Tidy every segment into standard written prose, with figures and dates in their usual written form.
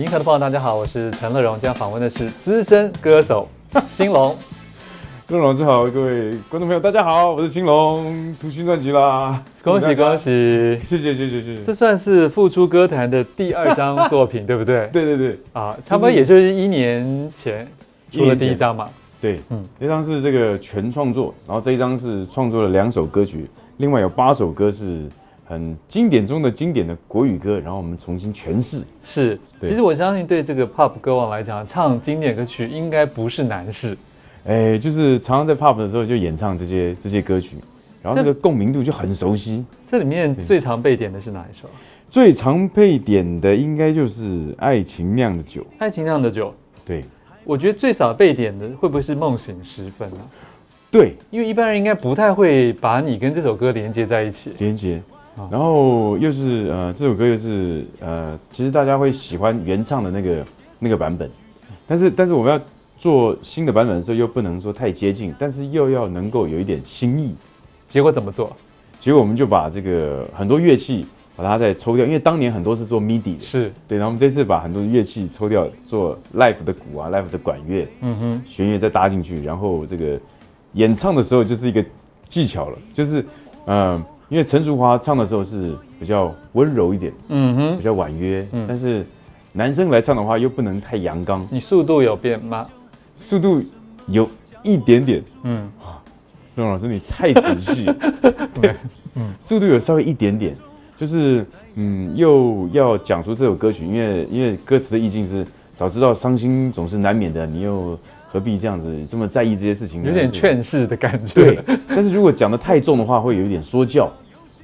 银河的朋友，大家好，我是陈乐融，今天访问的是资深歌手兴隆。乐融老师好，各位观众朋友，大家好，我是兴隆，出新专辑啦，恭喜恭喜！谢谢。这算是复出歌坛的第2张作品，对不对？对啊，差不多也就是1年前出了第1张嘛。对，这张是这个全创作，然后这一张是创作了2首歌曲，另外有8首歌是很经典中的经典的国语歌，然后我们重新诠释。是，其实我相信对这个 pop 歌王来讲，唱经典歌曲应该不是难事。就是常常在 pop 的时候就演唱这些歌曲，然后那个共鸣度就很熟悉。这里面最常被点的是哪一首？最常被点的应该就是《爱情酿的酒》。爱情酿的酒。对，我觉得最少被点的会不会是《梦醒时分》啊？对，因为一般人应该不太会把你跟这首歌连接在一起。连接，然后又是这首歌又是其实大家会喜欢原唱的那个版本，但是我们要做新的版本的时候，又不能说太接近，但是又要能够有一点新意。结果怎么做？结果我们就把这个很多乐器把它再抽掉，因为当年很多是做 MIDI 的，是对。然后我们这次把很多乐器抽掉，做 live 的鼓啊、live 的管乐、弦乐再搭进去，然后这个演唱的时候就是一个技巧了，就是因为陈淑桦唱的时候是比较温柔一点，比较婉约，但是男生来唱的话又不能太阳刚。你速度有变吗？速度有一点点，乐融老师你太仔细，对，速度有稍微一点点，就是又要讲出这首歌曲，因为歌词的意境是早知道伤心总是难免的，你又何必这样子这么在意这些事情呢？有点劝世的感觉。对，但是如果讲得太重的话，会有一点说教，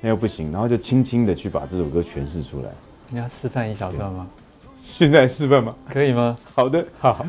那又不行，然后就轻轻的去把这首歌诠释出来。你要示范一小段吗？现在示范吗？可以吗？好的，好。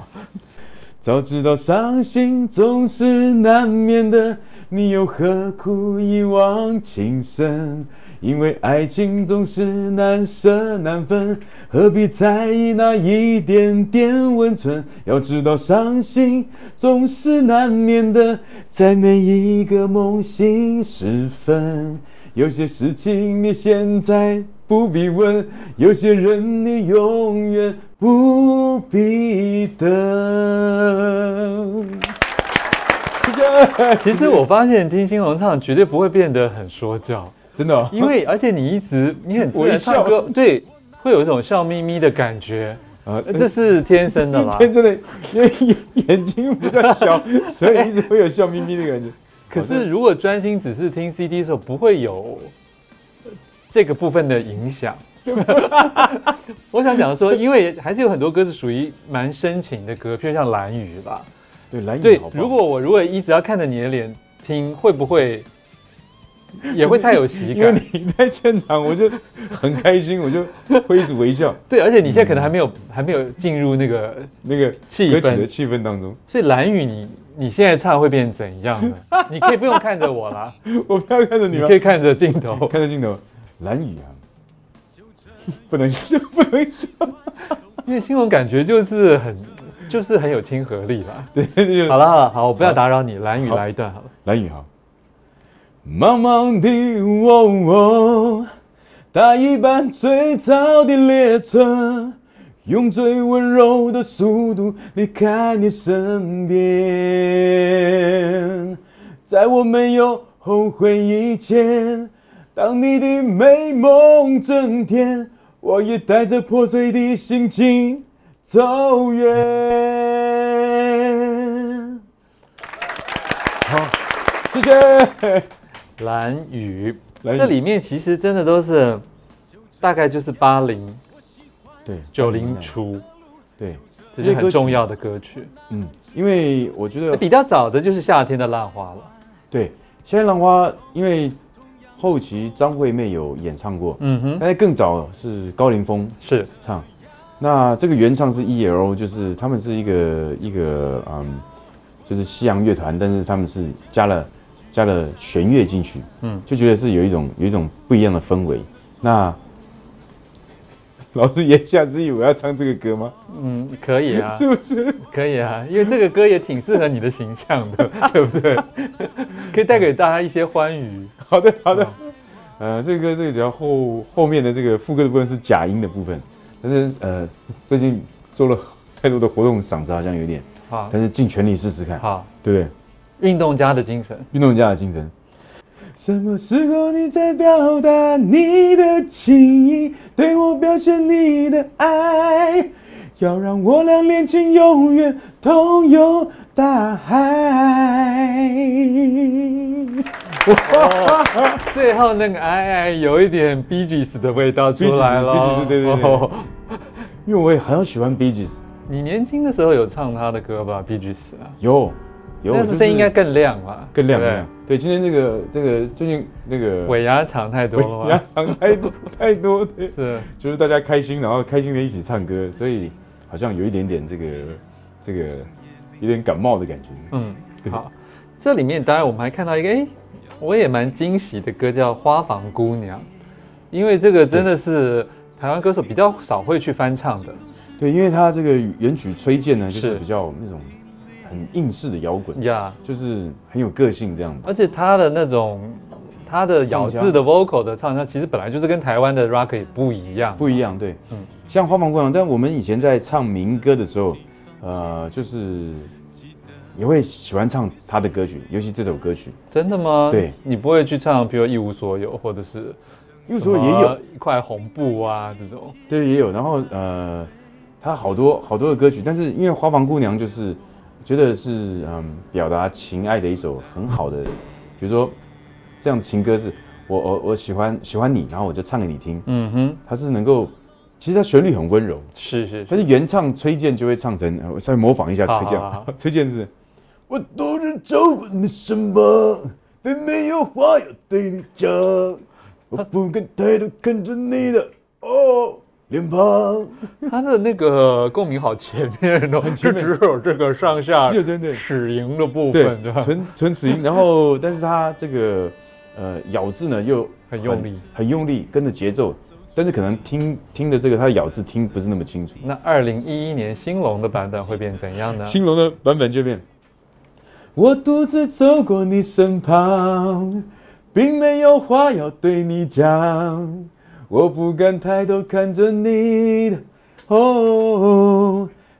早知道伤心总是难免的，你又何苦一往情深？因为爱情总是难舍难分，何必在意那一点点温存？要知道伤心总是难免的，在每一个梦醒时分。有些事情你现在不必问，有些人你永远不必等。其实我发现听兴隆唱绝对不会变得很说教，真的因为而且你很自然唱歌，对，会有一种笑眯眯的感觉。这是天生的啦，天生的，因为眼睛比较小，所以一直会有笑眯眯的感觉。可是如果专心只是听 CD 的时候，不会有这个部分的影响。我想讲说，因为还是有很多歌是属于蛮深情的歌，譬如像《蓝雨》吧。对，《蓝雨》好棒。如果一直要看着你的脸听，会不会也会太有喜感？因为你在现场，我就很开心，我就会一直微笑。对，而且你现在可能还没有进入那个气氛歌曲的气氛当中，所以《蓝雨》你现在唱会變怎樣呢？你可以不用看着我啦，我不要看着你吗？你可以看着镜頭，看着镜頭。藍雨啊，不能笑，因為興隆感覺就是很有親和力啦。對，好了，我不要打擾你，藍雨來一段好了。藍雨好。茫茫的搭一班最早的列車，用最温柔的速度離開你身邊，在我沒有後悔以前，當你的美夢增添，我也帶着破碎的心情走遠。好，謝謝。藍雨，這裡面其實真的都是大概就是80。对，90初，对，这些很重要的歌曲。因为我觉得比较早的就是夏天的浪花了。对，夏天浪花，因为后期张惠妹有演唱过，但是更早是高凌风是唱。那这个原唱是 ELO， 就是他们是一个就是西洋乐团，但是他们是加了弦乐进去，就觉得是有一种不一样的氛围。那老师言下之意，我要唱这个歌吗？可以啊，是不是？可以啊，因为这个歌也挺适合你的形象的，对不对？可以带给大家一些欢愉。好的。这个歌只要后面的这个副歌的部分是假音的部分，但是最近做了太多的活动，嗓子好像有点，好，但是尽全力试试看，好，对不对？运动家的精神。运动家的精神。什么时候你在表达你的情意，对我表现你的爱，要让我俩恋情永远同游大海。最后那个爱有一点 Bee Gees 的味道出来了。Bee Gees 对对对，因为我也很喜欢 Bee Gees。你年轻的时候有唱他的歌吧？ Bee Gees 啊，有，但是声音应该更亮吧？更亮，更亮。对，今天这个最近那个尾牙场太多了吧？尾牙场太多，对，是，就是大家开心，然后开心的一起唱歌，所以好像有一点点这个有点感冒的感觉。嗯，好，这里面当然我们还看到一个，我也蛮惊喜的歌叫《花房姑娘》，因为这个真的是台湾歌手比较少会去翻唱的。对，因为他这个原曲崔健呢，就是比较那种很硬式的摇滚呀，就是很有个性这样子。而且他的那种他的咬字的 vocal 的唱腔，其实本来就是跟台湾的 rock 不一样。不一样，对，像花房姑娘，但我们以前在唱民歌的时候，就是也会喜欢唱他的歌曲，尤其这首歌曲。真的吗？对，你不会去唱，比如一无所有，或者是一无所有也有一块红布啊这种。对，也有。然后他好多的歌曲，但是因为花房姑娘就是觉得是表达情爱的一首很好的，比如说这样的情歌是我喜欢你，然后我就唱给你听。嗯哼，它是能够，其实它旋律很温柔，是，但是原唱崔健就会唱成，我稍微模仿一下崔健，崔健是，我独自走过你身旁，并没有话要对你讲，我不敢抬头看着你的脸庞。他的那个共鸣好前面哦，就只有这个上下齿龈的部分，对，纯齿龈。然后，但是他这个咬字呢又很用力，跟着节奏。但是可能听的这个他的咬字听不是那么清楚。那2011年兴隆的版本会变怎样呢？兴隆的版本就变，我独自走过你身旁，并没有话要对你讲。我不敢抬头看着你的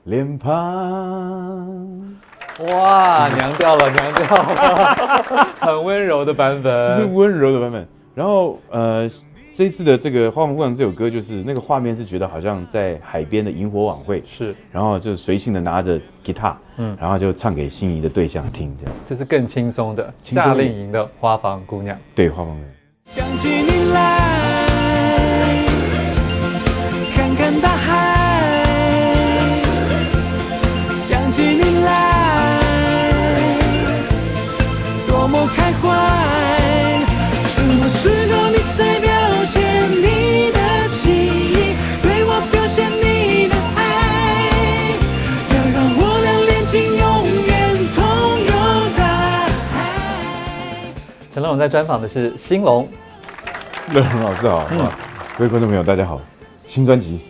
脸庞。哇，娘掉了，很温柔的版本，就是温柔的版本。然后这一次的这个《花房姑娘》这首歌，就是那个画面是觉得好像在海边的萤火晚会，是，然后就随性的拿着吉他，然后就唱给心仪的对象听，这样就是更轻松的夏令营的《花房姑娘》。对，《花房姑娘》。想起你来，看看大海，想起你来，多么开怀。什么时候你才表现你的情意，对我表现你的爱，要让我俩恋情永远同游大海。陈龙在专访的是兴隆。乐荣老师好，各位观众朋友大家好，新专辑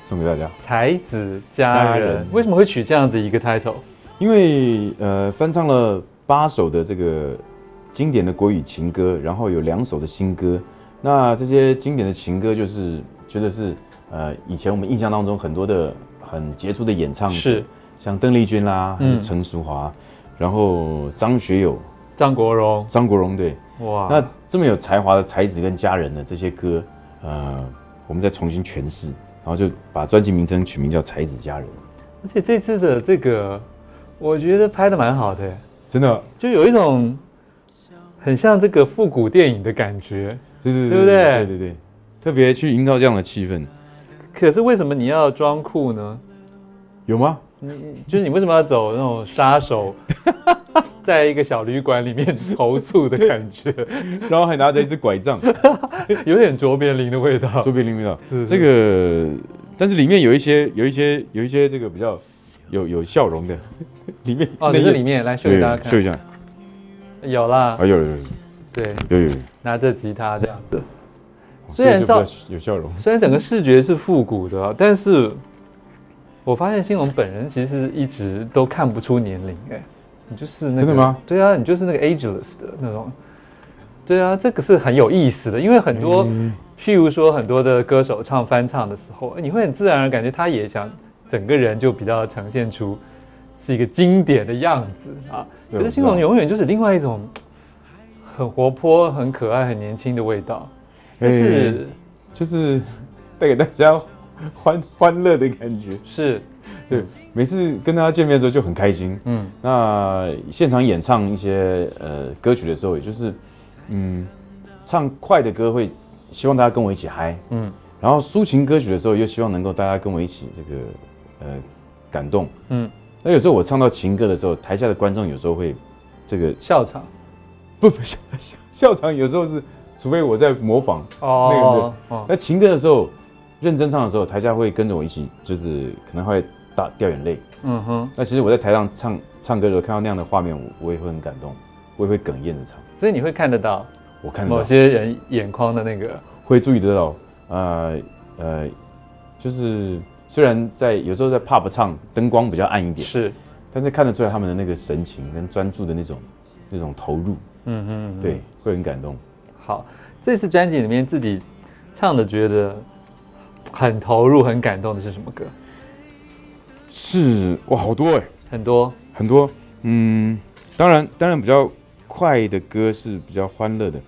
送给大家，才子佳人。为什么会取这样子一个 title？ 因为翻唱了8首的这个经典的国语情歌，然后有2首的新歌。那这些经典的情歌，就是觉得是以前我们印象当中很多的很杰出的演唱者，是像邓丽君啦，还是陈淑桦，然后张学友、张国荣，对，哇，那这么有才华的才子跟佳人的这些歌，我们再重新诠释，然后就把专辑名称取名叫《才子佳人》。而且这次的这个，我觉得拍的蛮好的，真的，就有一种很像这个复古电影的感觉，对不对？对，特别去营造这样的气氛。可是为什么你要装酷呢？有吗？就是你为什么要走那种杀手，在一个小旅馆里面投宿的感觉，然后还拿着一只拐杖，有点卓别林的味道。卓别林味道，这个，但是里面有一些这个比较有笑容的，里面你这里面来秀给大家看，秀一下，有啦，有，对，有，拿着吉他这样子，虽然有笑容，虽然整个视觉是复古的，但是我发现兴隆本人其实一直都看不出年龄，你就是那个，真的吗？对啊，你就是那个 ageless 的那种，对啊，这个是很有意思的，因为很多譬如说很多的歌手唱翻唱的时候，你会很自然而感觉他也想整个人就比较呈现出是一个经典的样子啊。可是兴隆永远就是另外一种很活泼、很可爱、很年轻的味道，就是带给大家欢乐的感觉。是，对，每次跟大家见面的时候就很开心。那现场演唱一些歌曲的时候，也就是唱快的歌会希望大家跟我一起嗨，然后抒情歌曲的时候又希望能够大家跟我一起这个感动，那有时候我唱到情歌的时候，台下的观众有时候会这个笑场，不笑场，有时候是除非我在模仿那个，那情歌的时候认真唱的时候，台下会跟着我一起，就是可能会掉眼泪，那其实我在台上唱歌的时候看到那样的画面，我也会很感动，我也会哽咽的唱，所以你会看得到。我看得到某些人眼眶的那个，会注意得到，就是虽然有时候在 pub 唱，灯光比较暗一点，是，但是看得出来他们的那个神情跟专注的那种投入，对，会很感动。好，这次专辑里面自己唱的觉得很投入、很感动的是什么歌？是哇，好多很多，当然比较快的歌是比较欢乐的，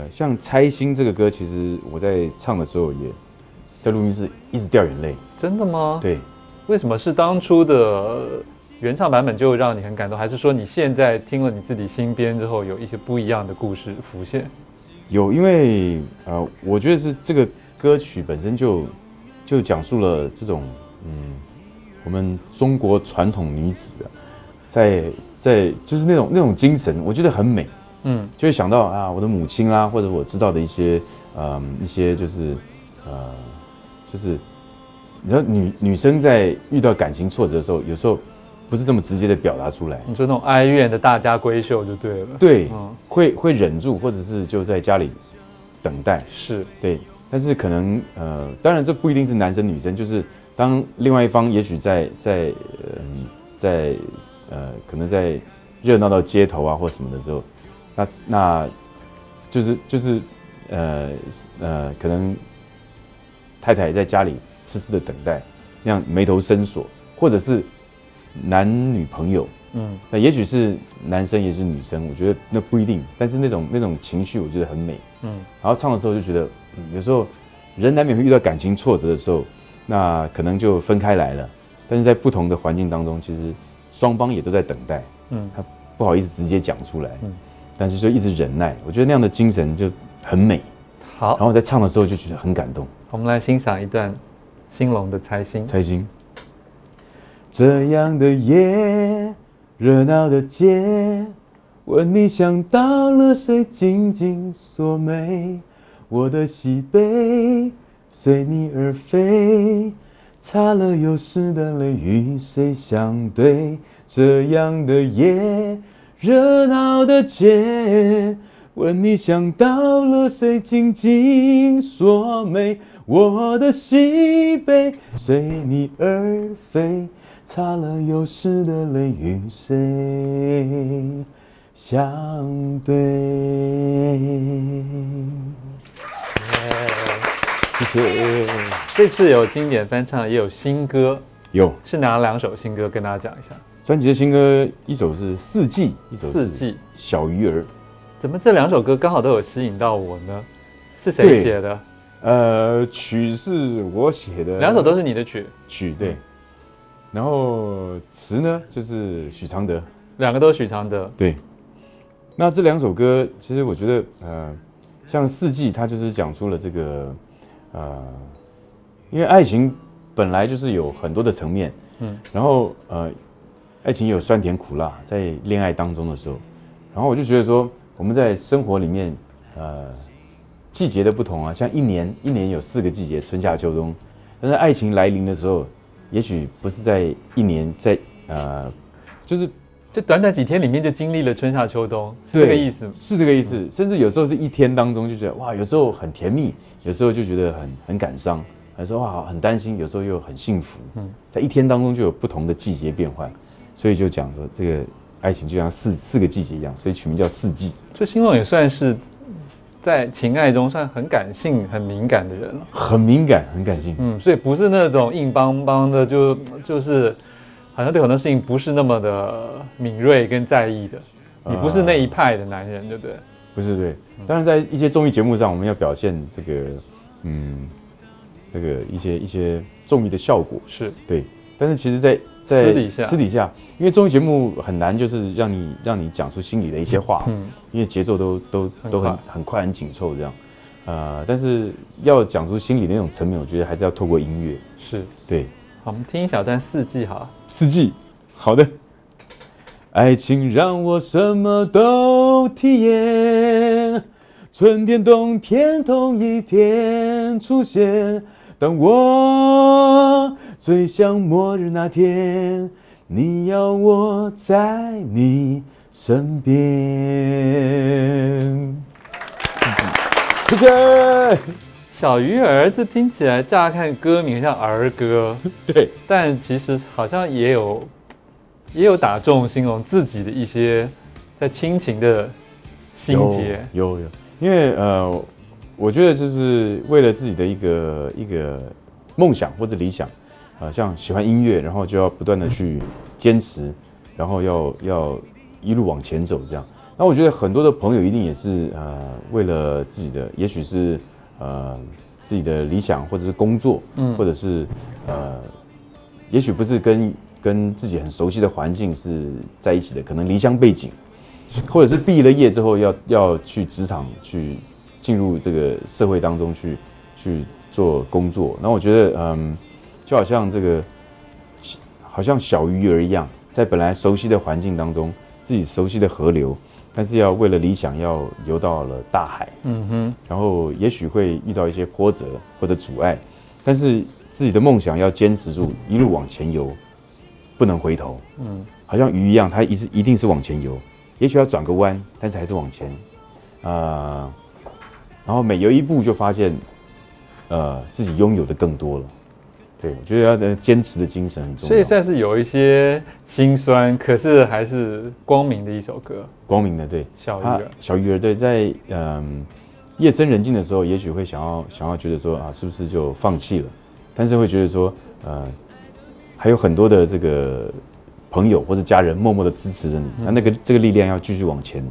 像《猜心》这个歌，其实我在唱的时候也在录音室一直掉眼泪。真的吗？对。为什么是当初的原唱版本就让你很感动，还是说你现在听了你自己新编之后，有一些不一样的故事浮现？有，因为我觉得是这个歌曲本身就讲述了这种我们中国传统女子在就是那种精神，我觉得很美，就会想到啊我的母亲啦，或者我知道的一些就是你知道女生在遇到感情挫折的时候，有时候不是这么直接的表达出来。你说那种哀怨的大家闺秀就对了。对，会忍住，或者是就在家里等待。是，对，但是可能当然这不一定是男生女生，就是当另外一方也许在可能在热闹到街头啊或什么的时候，那就是可能太太在家里痴痴的等待，那样眉头深锁，或者是男女朋友，那也许是男生也是女生，我觉得那不一定，但是那种情绪我觉得很美，然后唱的时候就觉得，有时候人难免会遇到感情挫折的时候，那可能就分开来了，但是在不同的环境当中，其实双方也都在等待，他不好意思直接讲出来，但是就一直忍耐，我觉得那样的精神就很美。好，然后在唱的时候就觉得很感动。我们来欣赏一段兴隆的《猜心》。猜心。这样的夜，热闹的街，问你想到了谁，紧紧锁眉，我的喜悲随你而飞，擦了又湿的泪与谁相对？这样的夜，热闹的街，问你想到了谁，紧紧锁眉，我的喜悲随你而飞，擦了又湿的泪与谁相对？谢谢。这次有经典翻唱，也有新歌，有是哪两首新歌？跟大家讲一下。专辑的新歌，一首是《四季》，一首是四季《小鱼儿》。怎么这两首歌刚好都有吸引到我呢？是谁写的？曲是我写的，两首都是你的曲。曲对，然后词呢就是许常德，两个都是许常德。对，那这两首歌其实我觉得像《四季》，它就是讲出了这个因为爱情本来就是有很多的层面，然后爱情也有酸甜苦辣，在恋爱当中的时候，然后我就觉得说我们在生活里面季节的不同啊，像一年有4个季节，春夏秋冬，但是爱情来临的时候，也许不是在一年，在就短短几天里面就经历了春夏秋冬，是这个意思吗？是这个意思，甚至有时候是一天当中就觉得哇，有时候很甜蜜，有时候就觉得很感伤，有时候哇很担心，有时候又很幸福，在一天当中就有不同的季节变换，所以就讲说这个爱情就像四个季节一样，所以取名叫四季。所以兴隆也算是在情爱中算很感性、很敏感的人了。很敏感，很感性。所以不是那种硬邦邦的，就是好像对很多事情不是那么的敏锐跟在意的。你不是那一派的男人，对不对？不是对，当然在一些综艺节目上，我们要表现这个，这个一些综艺的效果是对，但是其实在私底下，因为综艺节目很难，就是让你讲出心里的一些话，因为节奏都很快很紧凑这样，但是要讲出心里的那种层面，我觉得还是要透过音乐，是对。好，我们听一小段《四季》好了，《四季》好的。爱情让我什么都体验，春天冬天同一天出现。当我最想末日那天，你要我在你身边。谢谢。小鱼儿，这听起来乍看歌名像儿歌，对，但其实好像也有打中兴隆自己的一些在亲情的心结。有，因为我觉得就是为了自己的一个梦想或者理想，像喜欢音乐，然后就要不断的去坚持，然后要一路往前走这样。那我觉得很多的朋友一定也是为了自己的，也许是自己的理想或者是工作，或者是也许不是跟自己很熟悉的环境是在一起的，可能离乡背景，或者是毕了业之后要去职场去进入这个社会当中去做工作。那我觉得就好像好像小鱼儿一样，在本来熟悉的环境当中，自己熟悉的河流，但是要为了理想要游到了大海，然后也许会遇到一些波折或者阻碍，但是自己的梦想要坚持住，一路往前游。不能回头，好像鱼一样，它一定是往前游，也许要转个弯，但是还是往前，然后每游一步就发现，自己拥有的更多了。对，我觉得要坚持的精神很重要。所以算是有一些辛酸，可是还是光明的一首歌。光明的，对。小鱼儿，对，在夜深人静的时候，也许会想要觉得说是不是就放弃了？但是会觉得说，还有很多的这个朋友或者家人默默的支持着你，那这个力量要继续往前，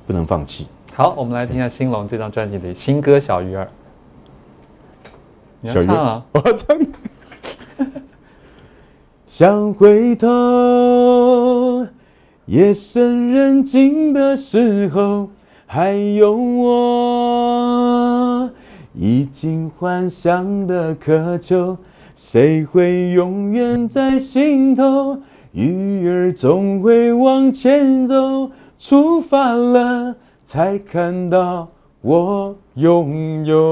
不能放弃。好，我们来听一下兴隆这张专辑的新歌《小鱼儿》。你要唱啊！我要唱。想回头，夜深人静的时候，还有我已经幻想的渴求。谁会永远在心头？鱼儿总会往前走，出发了才看到我拥有。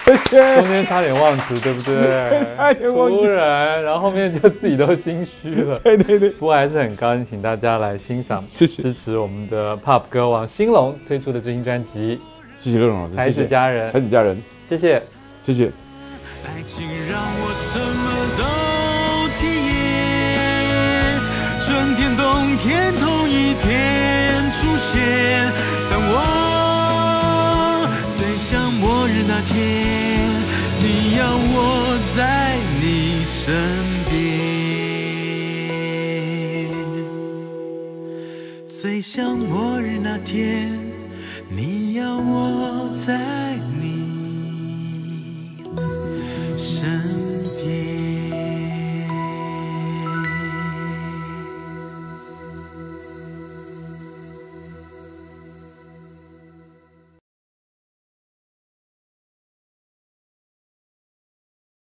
谢谢。中间差点忘词，对不对？差点忘记。突然，然后后面就自己都心虚了。对。不过还是很高兴，请大家来欣赏，谢谢，支持我们的 Pop 歌王兴隆推出的最新专辑。谢谢乐融老师，才子佳人，才子佳人，谢谢。爱情让我什么都体验，春天冬天同一天出现。当我最想末日那天，你要我在你身边。最想末日那天，你要我在